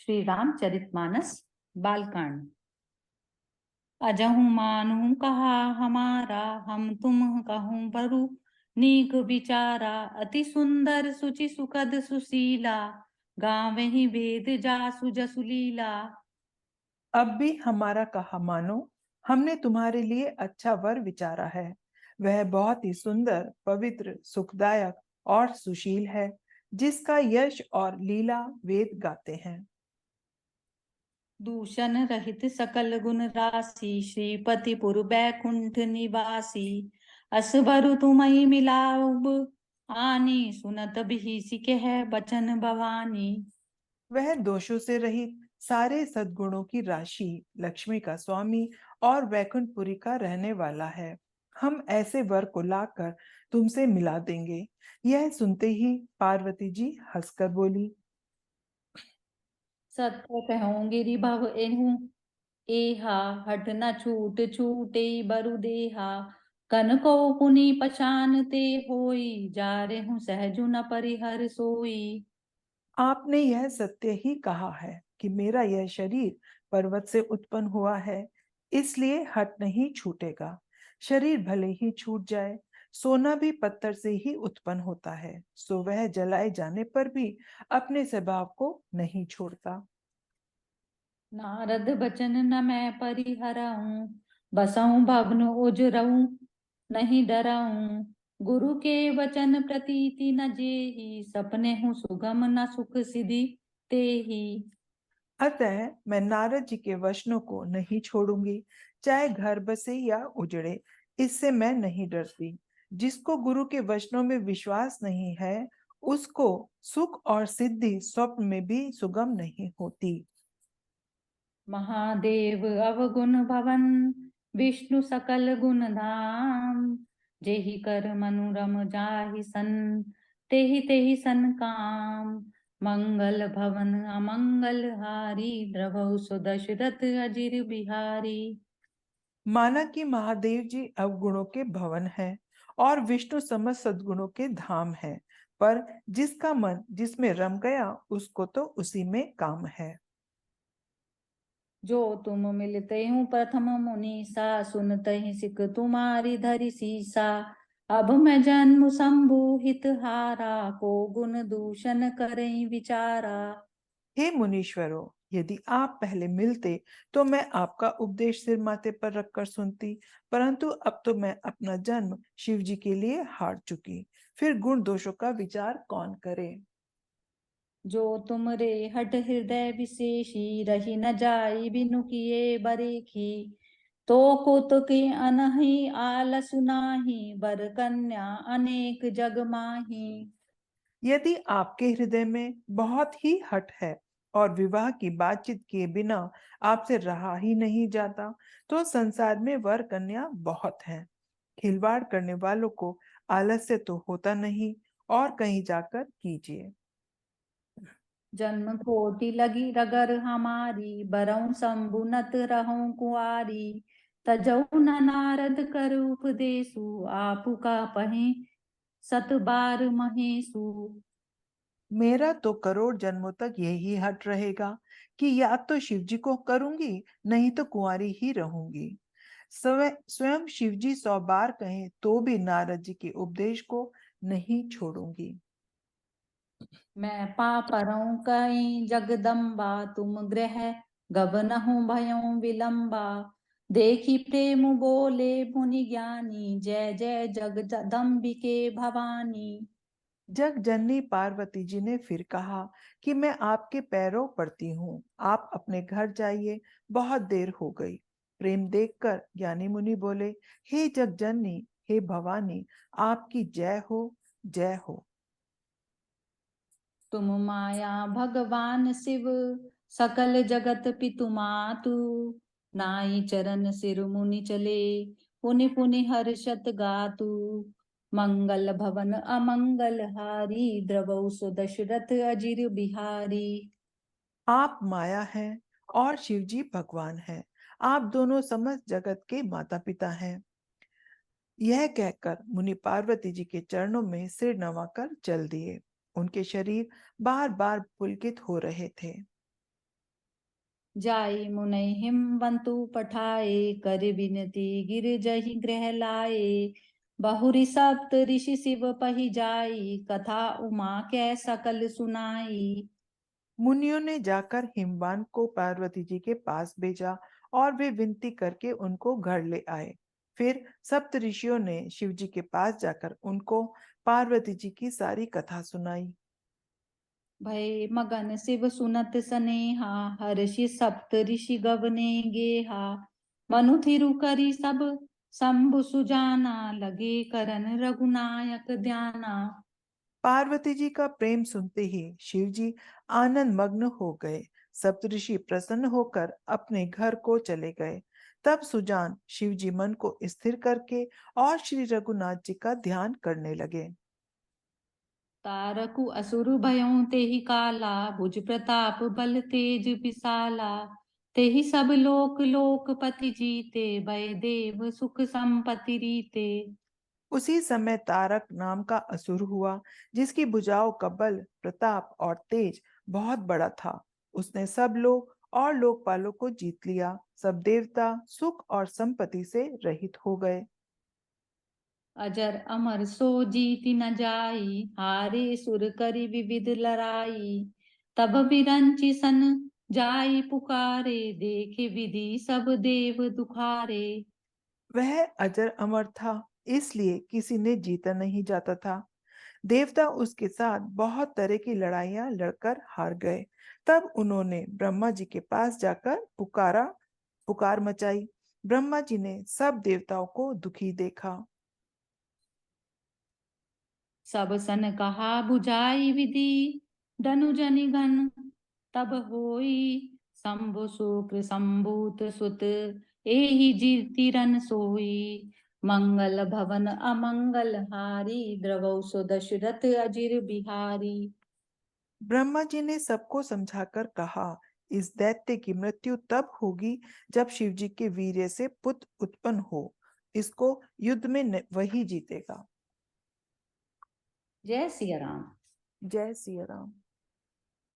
श्री रामचरितमानस बालकांड। अजहु मानु कहा हमारा, हम तुम कहूँ बरु नीक विचारा। अति सुंदर सुचि सुखद सुशीला, गावहि वेद जासु जसु लीला। अब भी हमारा कहा मानो, हमने तुम्हारे लिए अच्छा वर विचारा है। वह बहुत ही सुंदर, पवित्र, सुखदायक और सुशील है, जिसका यश और लीला वेद गाते हैं। दूषण रहित सकल गुण राशि, श्रीपति पुर बैकुंठ निवासी। असबरु तुम्हि मिलाउब आनी, सुनत बिहि सिकह बचन भवानी। वह दोषों से रहित, सारे सद्गुणों की राशि, लक्ष्मी का स्वामी और वैकुंठपुरी का रहने वाला है। हम ऐसे वर को लाकर तुमसे मिला देंगे। यह सुनते ही पार्वती जी हंसकर बोली, सत्य कहूँ गिरि भव एहूँ एहा, हठ न छूट छूटे बरु देहा। कनको पुनि पशानते होई, जा हूँ सहजु न परिहर सोई। आपने यह सत्य ही कहा है कि मेरा यह शरीर पर्वत से उत्पन्न हुआ है, इसलिए हट नहीं छूटेगा। शरीर भले ही छूट जाए, सोना भी पत्थर से ही उत्पन्न होता है, सो वह जलाए जाने पर भी अपने स्वभाव को नहीं छोड़ता। नारद बचन न मैं परिहरऊँ, बसऊँ भवन उजरऊँ नहीं डरऊँ। गुरु के वचन प्रतीति न जेहि, सपने हूँ सुगम न सुख सिद्धि तेहि। अतः मैं नारद जी के वचनों को नहीं छोड़ूंगी, चाहे घर बसे या उजड़े, इससे मैं नहीं डरती। जिसको गुरु के वचनों में विश्वास नहीं है, उसको सुख और सिद्धि स्वप्न में भी सुगम नहीं होती। महादेव अवगुण भवन, विष्णु सकल गुण धाम। जेहि कर मनुरम जाहि सन, तेहि तेहि सन काम। मंगल भवन अमंगल हारी, द्रवहु सो दशरथ अजिर बिहारी। माना कि महादेव जी अवगुणों के भवन है और विष्णु समस्त सद्गुणों के धाम है, पर जिसका मन जिसमें रम गया, उसको तो उसी में काम है। जो तुम मिलते हूँ प्रथम मुनीसा, सुनते ही सिख तुम्हारी धरि सीसा। अब मैं जन्म संबूहित हारा, को गुण दूषण करें विचारा। हे मुनीश्वरों, यदि आप पहले मिलते तो मैं आपका उपदेश सिर माथे पर रखकर सुनती, परंतु अब तो मैं अपना जन्म शिव जी के लिए हार चुकी, फिर गुण दोषों का विचार कौन करे। जो तुम रे हट हृदय विशेषी, रही न जाई बिनु किए बरेखी। तो कुत की अनहि आल सुनाही, बर कन्या अनेक जग माही। यदि आपके हृदय में बहुत ही हठ है और विवाह की बातचीत किए बिना आपसे रहा ही नहीं जाता, तो संसार में वर कन्या बहुत हैं। खिलवाड़ करने वालों को आलस्य तो होता नहीं, और कहीं जाकर कीजिए। जन्म कोटि लगी रगर हमारी, बरऊं संबुनत रहूं कुआरी। तजऊ न नारद कर उपदेसु, आपु का पहे सत बार महेसु। मेरा तो करोड़ जन्मों तक यही हट रहेगा कि या तो शिव जी को करूंगी, नहीं तो कुंवारी ही रहूंगी। स्वयं शिव जी 100 बार कहें तो भी नारद जी के उपदेश को नहीं छोड़ूंगी। मैं पापरऊं कई जगदम्बा, तुम गृह गबनहु भयऊं विलंबा। देखी प्रेम बोले मुनि ज्ञानी, जय जय जगदम्बिके भवानी। जग जननी पार्वती जी ने फिर कहा कि मैं आपके पैरों पड़ती हूँ, आप अपने घर जाइए, बहुत देर हो गई। प्रेम देखकर ज्ञानी मुनि बोले, हे जग जननी, हे भवानी, आपकी जय हो, जय हो। तुम माया भगवान शिव, सकल जगत पितु मातु। नाई चरण सिर मुनि चले, पुनि पुनि हर्षत गातु। मंगल भवन अमंगल हारी, द्रवौ सो दशरथ अजिर बिहारी। आप माया हैं और शिव जी भगवान हैं। आप दोनों समस्त जगत के माता पिता हैं। यह कहकर मुनि पार्वती जी के चरणों में सिर नवाकर चल दिए। उनके शरीर बार बार पुलकित हो रहे थे। जाई मुनै हिमवंतु पठाए, कर विनती गिर जहि गृह लाए। बहुरी सप्त ऋषि शिव पहि जाई, कथा उमा कै सकल सुनाई। मुनियों ने जाकर हिमवान को पार्वती जी के पास भेजा और वे विनती करके उनको घर ले आए। फिर सप्त ऋषियों ने शिव जी के पास जाकर उनको पार्वती जी की सारी कथा सुनाई। भय मगन शिव सुनत सनेहा, हर्षि सप्त ऋषि गवने गेहा। मनु थिरु करी सब शंभु सुजाना, लगे करन रघुनायक ध्याना। पार्वती जी का प्रेम सुनते ही शिव जी आनंद मग्न हो गए। सप्तऋषि प्रसन्न होकर अपने घर को चले गए। तब सुजान शिव जी मन को स्थिर करके और श्री रघुनाथ जी का ध्यान करने लगे। तारकु असुरु भयों तेहि काला, भुज प्रताप बल तेज विशाला। तेहि सब लोक लोकपति जीते, भय देव सुख संपत्ति रीते। उसी समय तारक नाम का असुर हुआ, जिसकी भुजाओं का बल, प्रताप और तेज बहुत बड़ा था। उसने सब लोग और लोकपालों को जीत लिया। सब देवता सुख और संपत्ति से रहित हो गए। अजर अमर सो जीति न जाई, हारे सुर करि विविध लड़ाई। तब बिरंचि सन जाई पुकारे, देखे विधि सब देव दुखारे। वह अजर अमर था, इसलिए किसी ने जीता नहीं जाता था। देवता उसके साथ बहुत तरह की लड़ाइयां लड़कर हार गए। तब उन्होंने ब्रह्मा जी के पास जाकर पुकार मचाई। ब्रह्मा जी ने सब देवताओं को दुखी देखा। सब सन कहा बुझाई विधि, धनु जनि घन। तब होई शंभु शुक्र संभूत सुत, एहि जीति रन सोई। मंगल भवन अमंगल हारी, द्रवौ सो दशरथ अजिर बिहारी। ब्रह्मा जी ने सबको समझाकर कहा, इस दैत्य की मृत्यु तब होगी जब शिव जी के वीर्य से पुत्र उत्पन्न हो। इसको युद्ध में वही जीतेगा। जय सिया राम। जय सिया राम।